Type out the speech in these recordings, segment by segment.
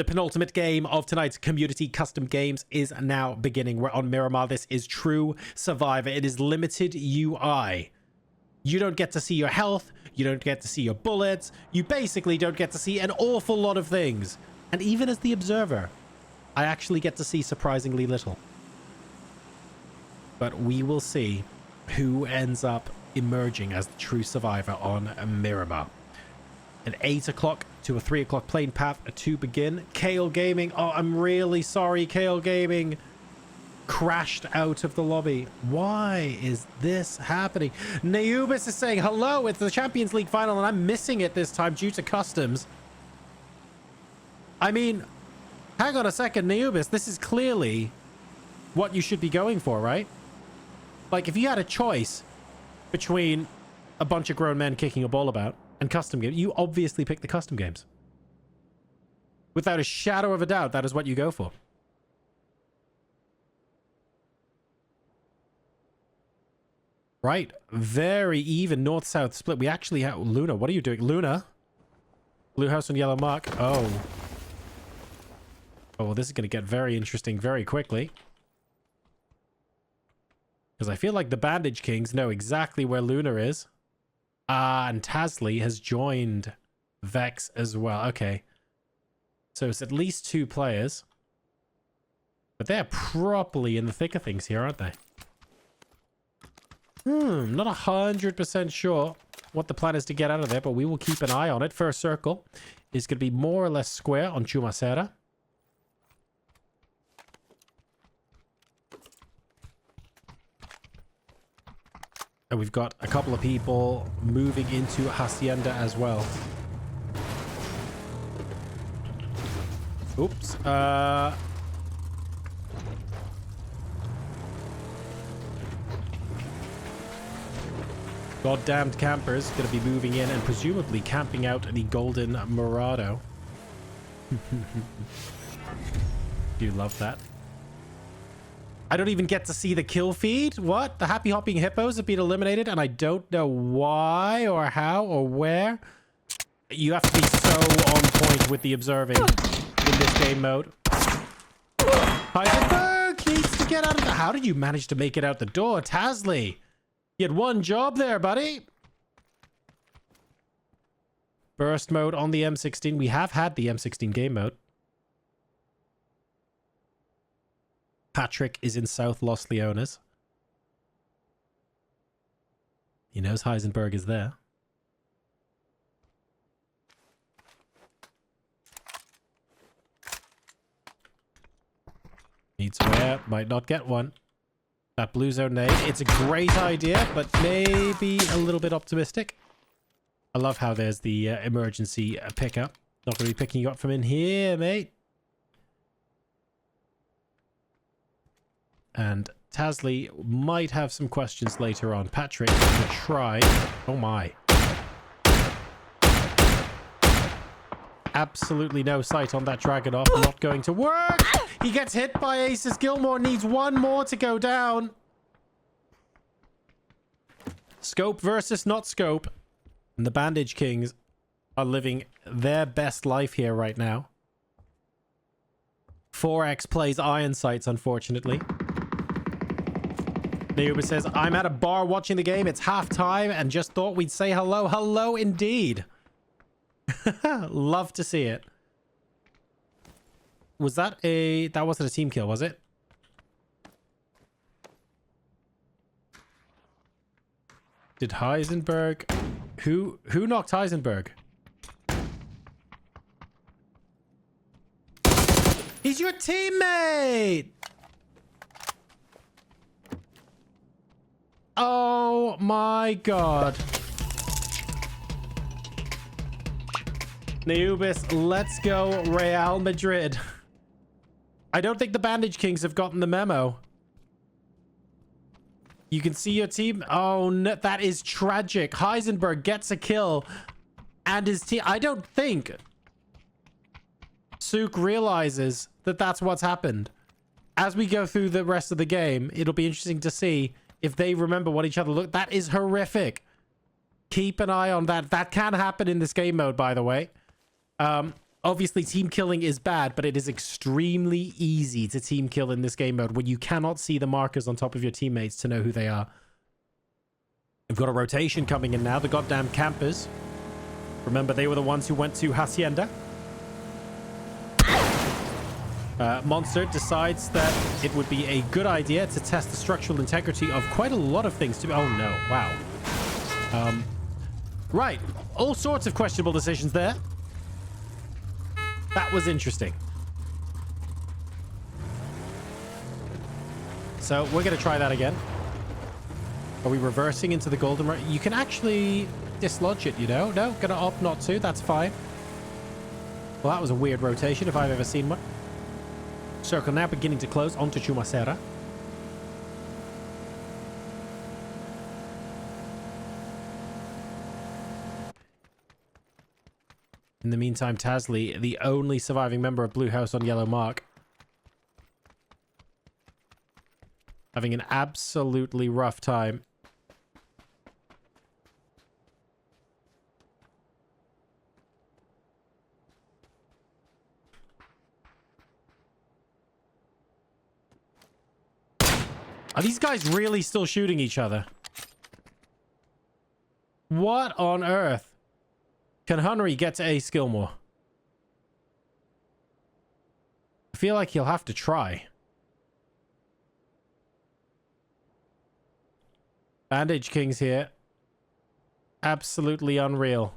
The penultimate game of tonight's community custom games is now beginning. We're on Miramar. This is true Survivor. It is limited UI. You don't get to see your health. You don't get to see your bullets. You basically don't get to see an awful lot of things. And even as the observer, I actually get to see surprisingly little. But we will see who ends up emerging as the true survivor on Miramar. An 8 o'clock to a 3 o'clock plane path to begin. Kale Gaming. Oh, I'm really sorry, Kale Gaming crashed out of the lobby. Why is this happening? Neubis is saying, hello, it's the Champions League final and I'm missing it this time due to customs. I mean, hang on a second, Neubis. This is clearly what you should be going for, right? Like, if you had a choice between a bunch of grown men kicking a ball about and custom games, you obviously pick the custom games. Without a shadow of a doubt, that is what you go for. Right. Very even north-south split. We actually have... Luna, what are you doing? Luna? Blue house and yellow mark. Oh. Oh, this is going to get very interesting very quickly. Because I feel like the Bandage Kings know exactly where Luna is. And Tasley has joined Vex as well. Okay. So it's at least 2 players. But they're properly in the thick of things here, aren't they? Not 100% sure what the plan is to get out of there, but we will keep an eye on it. First circle is going to be more or less square on Chumacera. And we've got a couple of people moving into Hacienda as well. Oops. Goddamned campers going to be moving in and presumably camping out the Golden Murado. Do you love that? I don't even get to see the kill feed. What? The happy hopping hippos have been eliminated and I don't know why or how or where. You have to be so on point with the observing in this game mode. Heisenberg needs to get out of the... How did you manage to make it out the door, Tasley? You had one job there, buddy. Burst mode on the M16. We have had the M16 game mode. Patrick is in South Los Leones. He knows Heisenberg is there. Needs a wear. Might not get one. That blue zone nade. It's a great idea, but maybe a little bit optimistic. I love how there's the emergency pickup. Not going to be picking you up from in here, mate. And Tasley might have some questions later on. Patrick will try. Oh my. Absolutely no sight on that Dragonov. Not going to work. He gets hit by Aces. Gilmore needs one more to go down. Scope versus not scope. And the Bandage Kings are living their best life here right now. 4X plays Iron Sights, unfortunately. Neuba says, I'm at a bar watching the game. It's halftime and just thought we'd say hello. Hello indeed. Love to see it. Was that a... That wasn't a team kill, was it? Did Heisenberg... Who knocked Heisenberg? He's your teammate! Oh my god. Neubis, let's go Real Madrid. I don't think the Bandage Kings have gotten the memo. You can see your team. Oh, no, that is tragic. Heisenberg gets a kill and his team. I don't think Sook realizes that that's what's happened. As we go through the rest of the game, it'll be interesting to see if they remember what each other look. That is horrific. Keep an eye on that. That can happen in this game mode, by the way. Obviously, team killing is bad, but it is extremely easy to team kill in this game mode when you cannot see the markers on top of your teammates to know who they are. We've got a rotation coming in now. The goddamn campers. Remember, they were the ones who went to Hacienda. Monster decides that it would be a good idea to test the structural integrity of quite a lot of things. Oh, no. Wow. Right. All sorts of questionable decisions there. That was interesting. So we're going to try that again. Are we reversing into the golden... You can actually dislodge it, you know? No, going to opt not to. That's fine. Well, that was a weird rotation if I've ever seen one. Circle now beginning to close onto Chumacera. In the meantime, Tasley, the only surviving member of Blue House on Yellow Mark, having an absolutely rough time. Are these guys really still shooting each other? What on earth? Can Henry get to Ace Gilmore? I feel like he'll have to try. Bandage King's here. Absolutely unreal.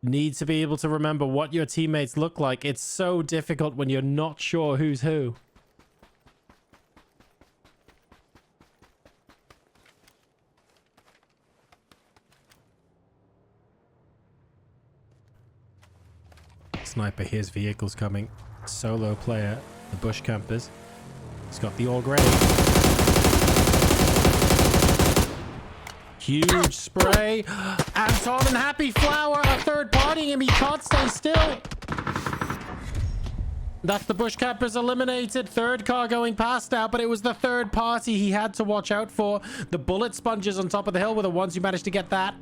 Need to be able to remember what your teammates look like. It's so difficult when you're not sure who's who. Sniper hears vehicles coming. Solo player, the bush campers. He's got the AUG ready. Huge spray. Anton and Happy Flower are third partying him. He can't stay still. That's the bush campers eliminated. Third car going past now, but it was the third party he had to watch out for. The bullet sponges on top of the hill were the ones who managed to get that.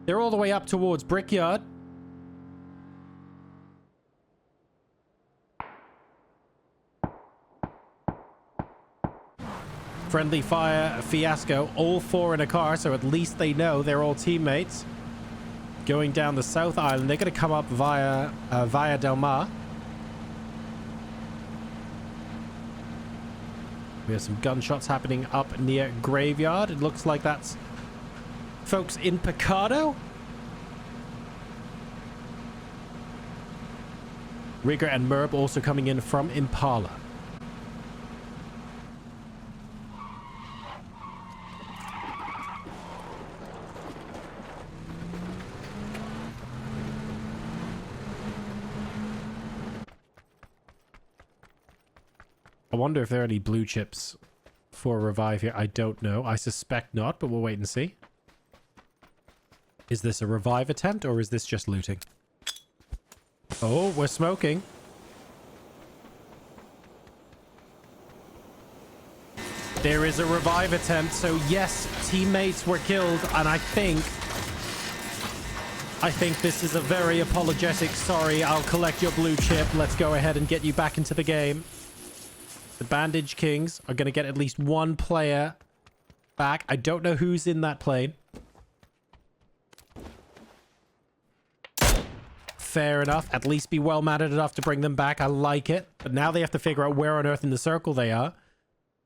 They're all the way up towards Brickyard. Friendly fire fiasco, all four in a car, so at least they know they're all teammates. Going down the South Island, they're going to come up via Del Mar. We have some gunshots happening up near Graveyard. It looks like that's folks in Picado. Rigger and Merb also coming in from Impala. I wonder if there are any blue chips for a revive here. I don't know. I suspect not, but we'll wait and see. Is this a revive attempt or is this just looting? Oh, we're smoking. There is a revive attempt. So yes, teammates were killed. And I think this is a very apologetic, sorry, I'll collect your blue chip. Let's go ahead and get you back into the game. The Bandage Kings are going to get at least one player back. I don't know who's in that plane. Fair enough. At least be well-mannered enough to bring them back. I like it. But now they have to figure out where on earth in the circle they are.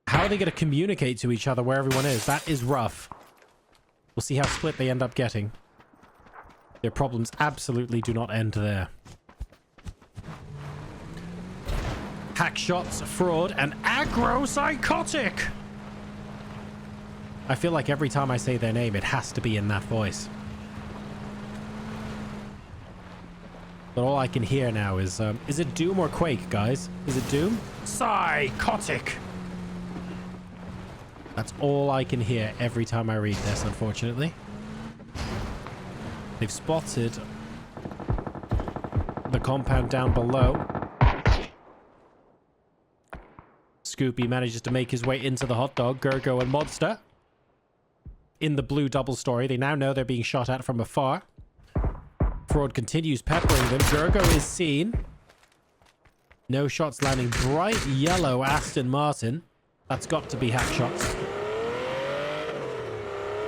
How are they going to communicate to each other where everyone is? That is rough. We'll see how split they end up getting. Their problems absolutely do not end there. Hack shots, fraud, and aggro psychotic. I feel like every time I say their name, it has to be in that voice. But all I can hear now is it Doom or Quake, guys? Is it Doom? Psychotic. That's all I can hear every time I read this, unfortunately. They've spotted the compound down below. Scoopy manages to make his way into the hot dog. Gergo and Monster in the blue double story. They now know they're being shot at from afar. Fraud continues peppering them. Gergo is seen. No shots landing. Bright yellow Aston Martin. That's got to be hack shots.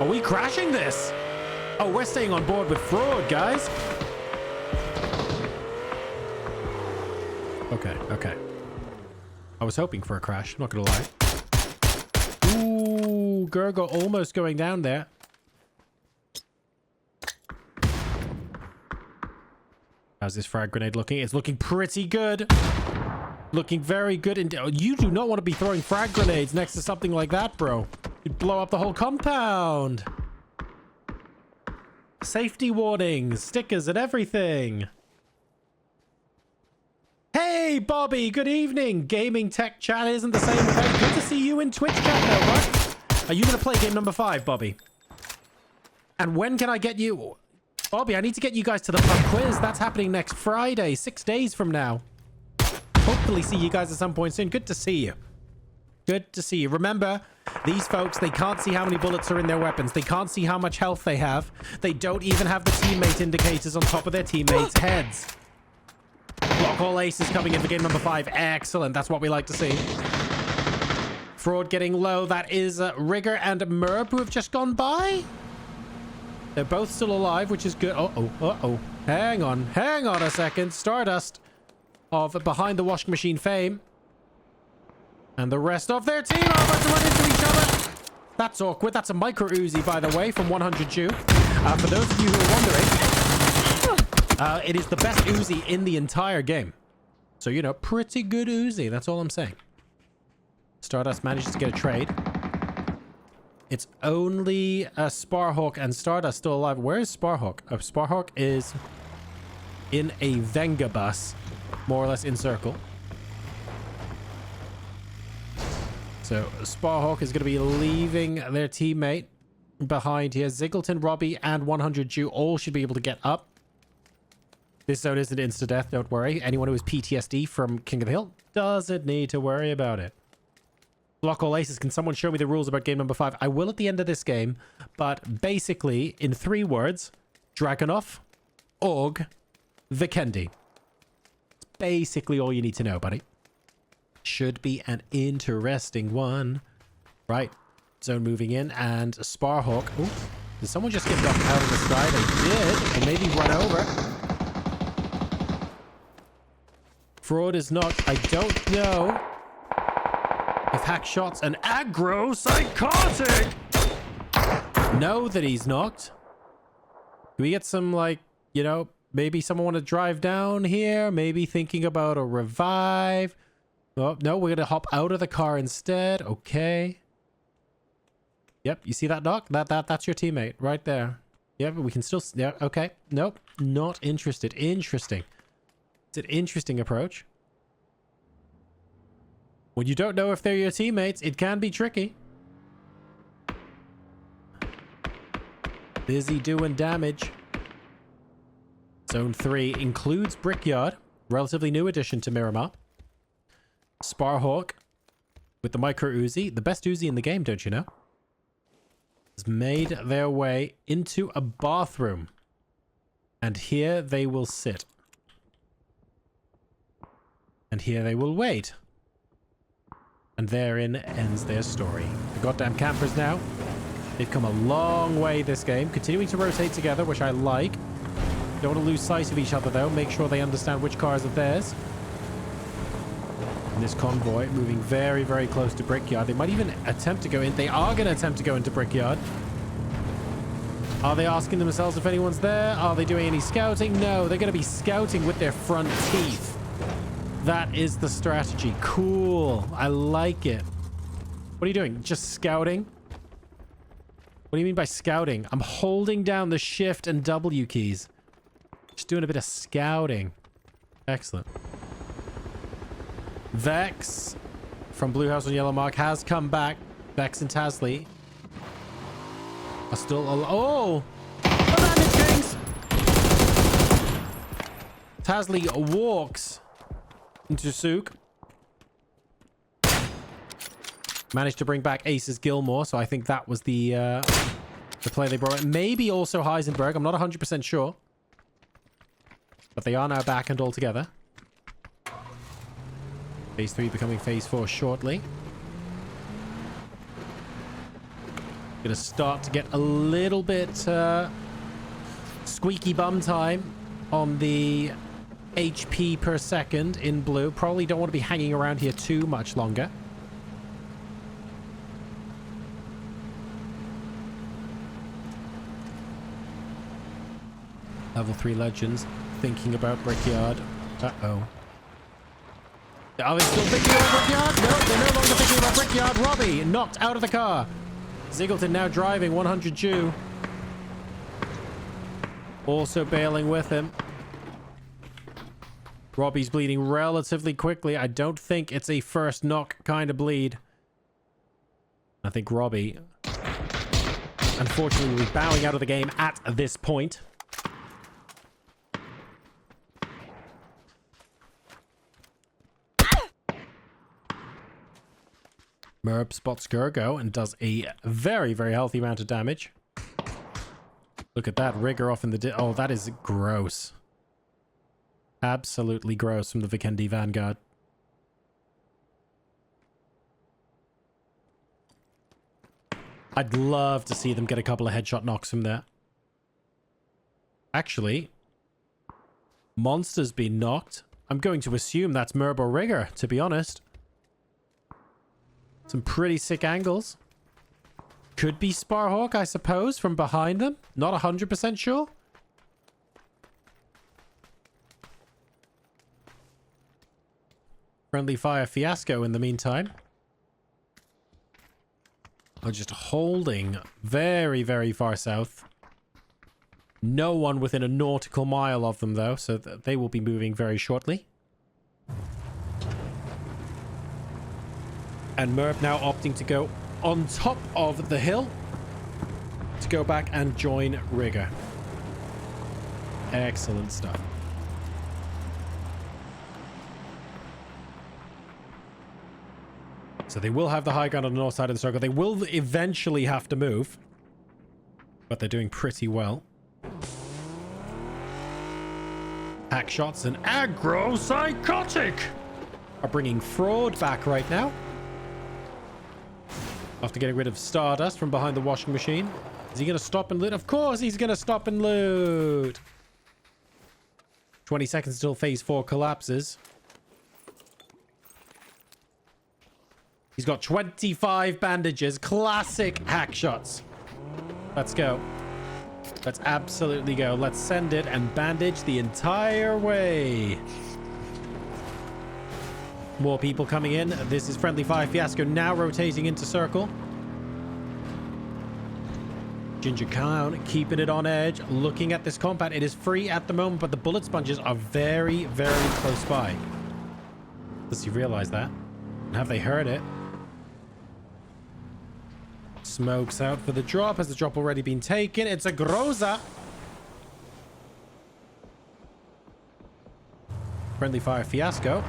Are we crashing this? Oh, we're staying on board with Fraud, guys. Okay, okay. I was hoping for a crash, not gonna lie. Ooh, Gergo almost going down there. How's this frag grenade looking? It's looking pretty good. Looking very good. You do not want to be throwing frag grenades next to something like that, bro. You'd blow up the whole compound. Safety warnings, stickers and everything. Hey, Bobby, good evening. Gaming tech chat isn't the same event. Good to see you in Twitch chat now, bud. Are you going to play game number 5, Bobby? And when can I get you... Bobby, I need to get you guys to the pub quiz. That's happening next Friday, 6 days from now. Hopefully see you guys at some point soon. Good to see you. Good to see you. Remember, these folks, they can't see how many bullets are in their weapons. They can't see how much health they have. They don't even have the teammate indicators on top of their teammates' heads. Block all aces coming in for game number 5. Excellent. That's what we like to see. Fraud getting low. That is Rigger and Merb who have just gone by. They're both still alive, which is good. Uh-oh. Hang on a second. Stardust of Behind the Washing Machine fame. And the rest of their team are about to run into each other. That's awkward. That's a micro Uzi, by the way, from 100 Jew. For those of you who are wondering, it is the best Uzi in the entire game. So, you know, pretty good Uzi. That's all I'm saying. Stardust manages to get a trade. It's only Sparhawk and Stardust still alive. Where is Sparhawk? Sparhawk is in a Venga bus, more or less in circle. So Sparhawk is going to be leaving their teammate behind here. Ziggleton, Robbie, and 100 Jew all should be able to get up. This zone isn't insta-death, don't worry. Anyone who has PTSD from King of the Hill doesn't need to worry about it. Block all aces. Can someone show me the rules about game number 5? I will at the end of this game, but basically, in 3 words, Dragunov, Org, Vikendi. It's basically all you need to know, buddy. Should be an interesting one. Right. Zone moving in, and Sparhawk. Ooh, did someone just get knocked out of the sky? They did, and maybe run over. Fraud is knocked. I don't know if hack shots and aggro psychotic know that he's knocked. Do we get some, like, you know, maybe someone want to drive down here? Maybe thinking about a revive. Oh, no, we're going to hop out of the car instead. Okay. Yep, you see that knock? That's your teammate right there. Yeah, but we can still... Yeah, okay. Nope, not interested. Interesting. It's an interesting approach. When you don't know if they're your teammates, it can be tricky. Busy doing damage. Zone 3 includes Brickyard, relatively new addition to Miramar. Sparhawk with the micro Uzi, the best Uzi in the game, don't you know? Has made their way into a bathroom. And here they will sit. And here they will wait. And therein ends their story. The goddamn campers now. They've come a long way this game. Continuing to rotate together, which I like. Don't want to lose sight of each other, though. Make sure they understand which cars are theirs. And this convoy moving very, very close to Brickyard. They might even attempt to go in. They are going to attempt to go into Brickyard. Are they asking themselves if anyone's there? Are they doing any scouting? No, they're going to be scouting with their front teeth. That is the strategy. Cool. I like it. What are you doing? Just scouting? What do you mean by scouting? I'm holding down the Shift and W keys. Just doing a bit of scouting. Excellent. Vex from Blue House on Yellow Mark has come back. Vex and Tasley are still... Oh! Banana Kings! Tasley walks into Souk. Managed to bring back Aces Gilmore, so I think that was the play they brought in. Maybe also Heisenberg. I'm not 100% sure. But they are now back and all together. Phase 3 becoming phase 4 shortly. Gonna start to get a little bit squeaky bum time on the HP per second in blue. Probably don't want to be hanging around here too much longer. Level 3 legends thinking about Brickyard. Uh-oh. Are they still thinking about Brickyard? No, they're no longer thinking about Brickyard. Robbie knocked out of the car. Ziggleton now driving 100 Jew. Also bailing with him. Robbie's bleeding relatively quickly. I don't think it's a first knock kind of bleed. I think Robbie, unfortunately, will be bowing out of the game at this point. Merb spots Gergo and does a very, very healthy amount of damage. Look at that. Rigger off in the... Oh, that is gross. Absolutely gross from the Vikendi Vanguard. I'd love to see them get a couple of headshot knocks from there. Actually, Monster's been knocked. I'm going to assume that's Merb or Rigger, to be honest. Some pretty sick angles. Could be Sparhawk, I suppose, from behind them. Not 100% sure. Friendly fire fiasco in the meantime. Are just holding very, very far south. No one within a nautical mile of them, though, so they will be moving very shortly. And Merb now opting to go on top of the hill to go back and join Rigger. Excellent stuff. So they will have the high ground on the north side of the circle. They will eventually have to move, but they're doing pretty well. Hack shots and aggro psychotic are bringing Fraud back right now. After getting rid of Stardust from behind the washing machine. Is he going to stop and loot? Of course he's going to stop and loot. 20 seconds until phase 4 collapses. He's got 25 bandages. Classic hack shots. Let's go. Let's absolutely go. Let's send it and bandage the entire way. More people coming in. This is Friendly Fire Fiasco now rotating into circle. Ginger Clown keeping it on edge, looking at this compound. It is free at the moment, but the bullet sponges are very, very close by. Does he realize that? And have they heard it? Smokes out for the drop. Has the drop already been taken? It's a Groza. Friendly Fire Fiasco.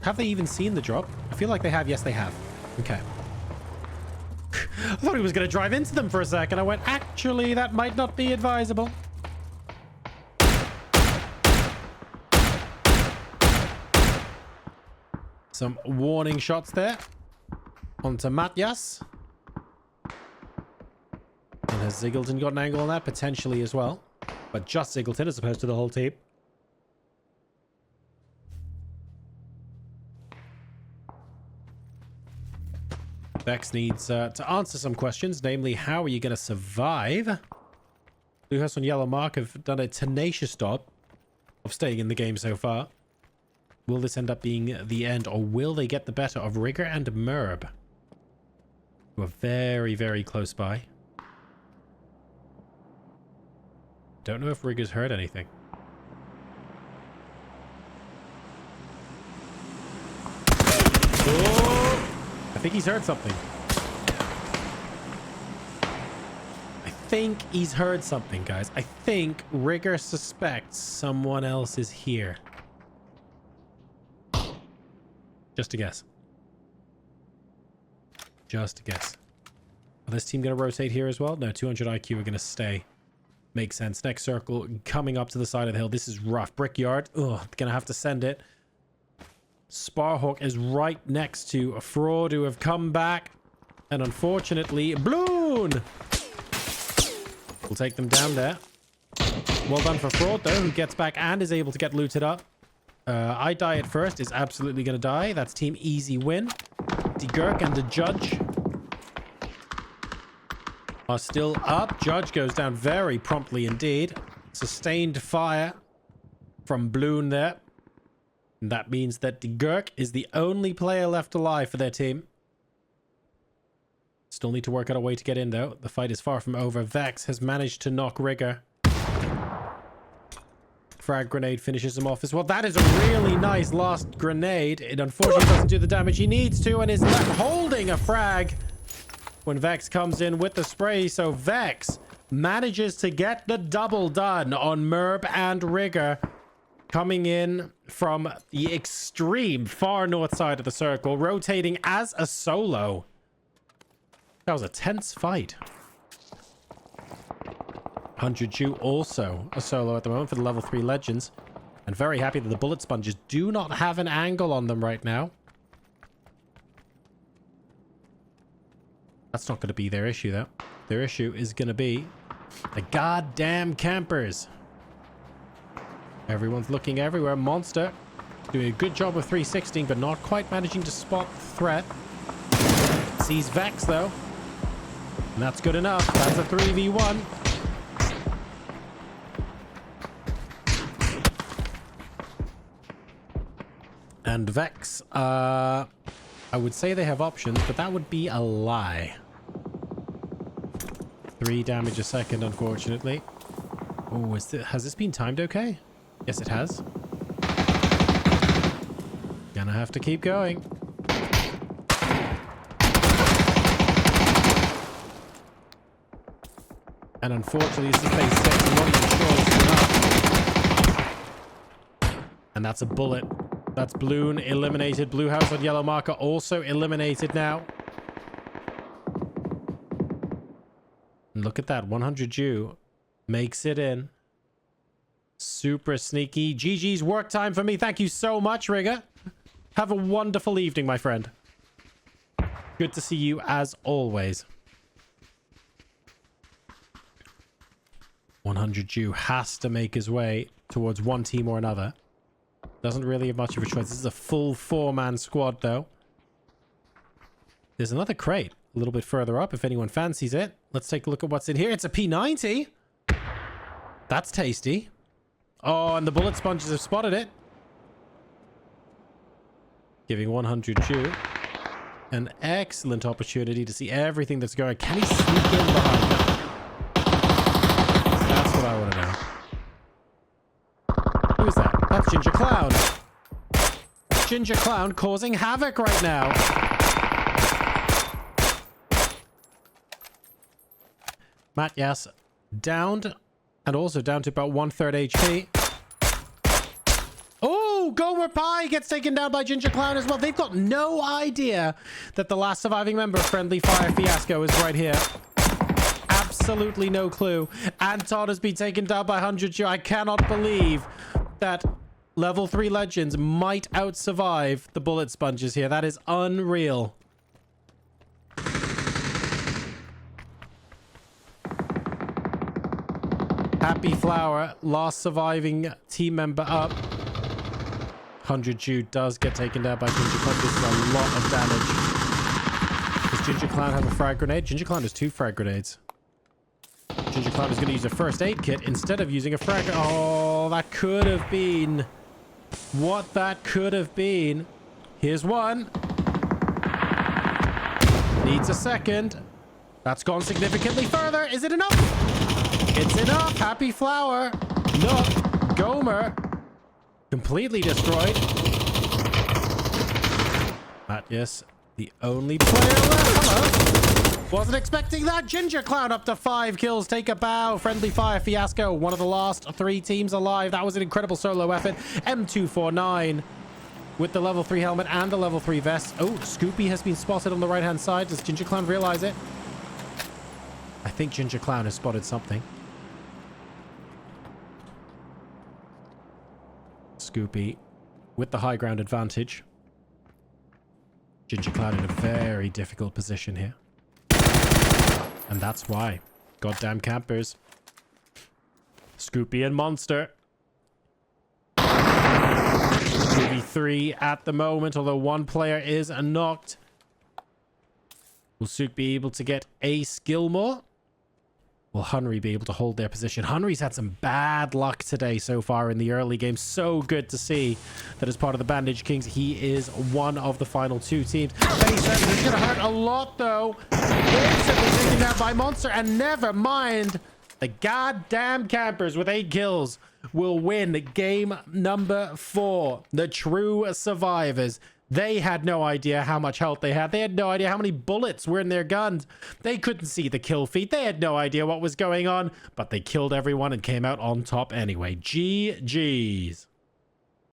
Have they even seen the drop? I feel like they have. Yes, they have. Okay. I thought he was going to drive into them for a second. I went, actually, that might not be advisable. Some warning shots there. Onto Matyas. And has Ziggleton got an angle on that? Potentially as well. But just Ziggleton as opposed to the whole team. Bex needs to answer some questions, namely, how are you going to survive? Lujas on Yellow Mark have done a tenacious job of staying in the game so far. Will this end up being the end, or will they get the better of Rigger and Merb, who are very, very close by? Don't know if Rigger's heard anything. Oh! I think he's heard something. I think he's heard something, guys. I think Rigger suspects someone else is here. Just a guess. Just a guess. Is this team going to rotate here as well? No, 200 IQ are going to stay. Makes sense. Next circle coming up to the side of the hill. This is rough. Brickyard. Ugh, gonna have to send it. Sparhawk is right next to a Fraud who have come back. And unfortunately, Bloon will take them down there. Well done for Fraud, though, who gets back and is able to get looted up. I die at first is absolutely going to die. That's team easy win. The Gurk and the Judge are still up. Judge goes down very promptly indeed. Sustained fire from Bloon there. And that means that the Gurk is the only player left alive for their team. Still need to work out a way to get in, though. The fight is far from over. Vex has managed to knock Rigger. Frag grenade finishes him off as well. That is a really nice last grenade. It unfortunately doesn't do the damage he needs to and is left holding a frag when Vex comes in with the spray. So Vex manages to get the double done on Merb and Rigger, coming in from the extreme far north side of the circle, rotating as a solo. That was a tense fight. 100 Jew also a solo at the moment for the level 3 legends. And very happy that the bullet sponges do not have an angle on them right now. That's not going to be their issue, though. Their issue is going to be the goddamn campers. Everyone's looking everywhere. Monster doing a good job of 316, but not quite managing to spot the threat. Sees Vex, though. And that's good enough. That's a 3v1. And Vex, I would say they have options, but that would be a lie. 3 damage a second, unfortunately. Oh, has this been timed okay? Yes, it has. Gonna have to keep going. And unfortunately, this is phase 6. I'm not even sure it's enough. And that's a bullet. That's Bloon eliminated. Blue house on yellow marker also eliminated now. And look at that. 100 Jew makes it in. Super sneaky. GG's work time for me. Thank you so much, Rigger. Have a wonderful evening, my friend. Good to see you as always. 100 Jew has to make his way towards one team or another. Doesn't really have much of a choice. This is a full 4-man squad, though. There's another crate a little bit further up if anyone fancies it. Let's take a look at what's in here. It's a P90. That's tasty. Oh, and the bullet sponges have spotted it. Giving 100 Jew an excellent opportunity to see everything that's going. Can he sneak in behind them? That's what I want to know. Who is that? That's Ginger Clown. Ginger Clown causing havoc right now. Matyas downed and also down to about 1/3 HP. Oh, Gomer Pie gets taken down by Ginger Clown as well. They've got no idea that the last surviving member of Friendly Fire Fiasco is right here. Absolutely no clue. Anton has been taken down by 100 Jew. I cannot believe that level 3 legends might out-survive the bullet sponges here. That is unreal. Happy Flower, last surviving team member up. 100 Jew does get taken down by Ginger Clown. This is a lot of damage. Does Ginger Clown have a frag grenade? Ginger Clown has 2 frag grenades. Ginger Clown is going to use a first aid kit instead of using a frag. Oh, that could have been what that could have been. Here's one. Needs a second. That's gone significantly further. Is it enough? It's enough. Happy Flower. Nook. Gomer. Completely destroyed. Matyas, the only player left. Hello. Wasn't expecting that. Ginger Clown up to 5 kills. Take a bow. Friendly Fire Fiasco. One of the last 3 teams alive. That was an incredible solo effort. M249 with the level 3 helmet and the level 3 vest. Oh, Scoopy has been spotted on the right-hand side. Does Ginger Clown realize it? I think Ginger Clown has spotted something. Scoopy with the high ground advantage. Ginger Cloud in a very difficult position here. And that's why. Goddamn campers. Scoopy and Monster. 2v3 at the moment, although one player is knocked. Will Sook be able to get a skill more? Will Hunry be able to hold their position? Hunry's had some bad luck today so far in the early game. So good to see that as part of the Bandage Kings, he is one of the final two teams. Face is going to hurt a lot, though. Instantly taken down by Monster, and never mind. The goddamn campers with 8 kills will win game number 4. The true survivors. They had no idea how much health they had. They had no idea how many bullets were in their guns. They couldn't see the kill feed. They had no idea what was going on, but they killed everyone and came out on top anyway. GG's.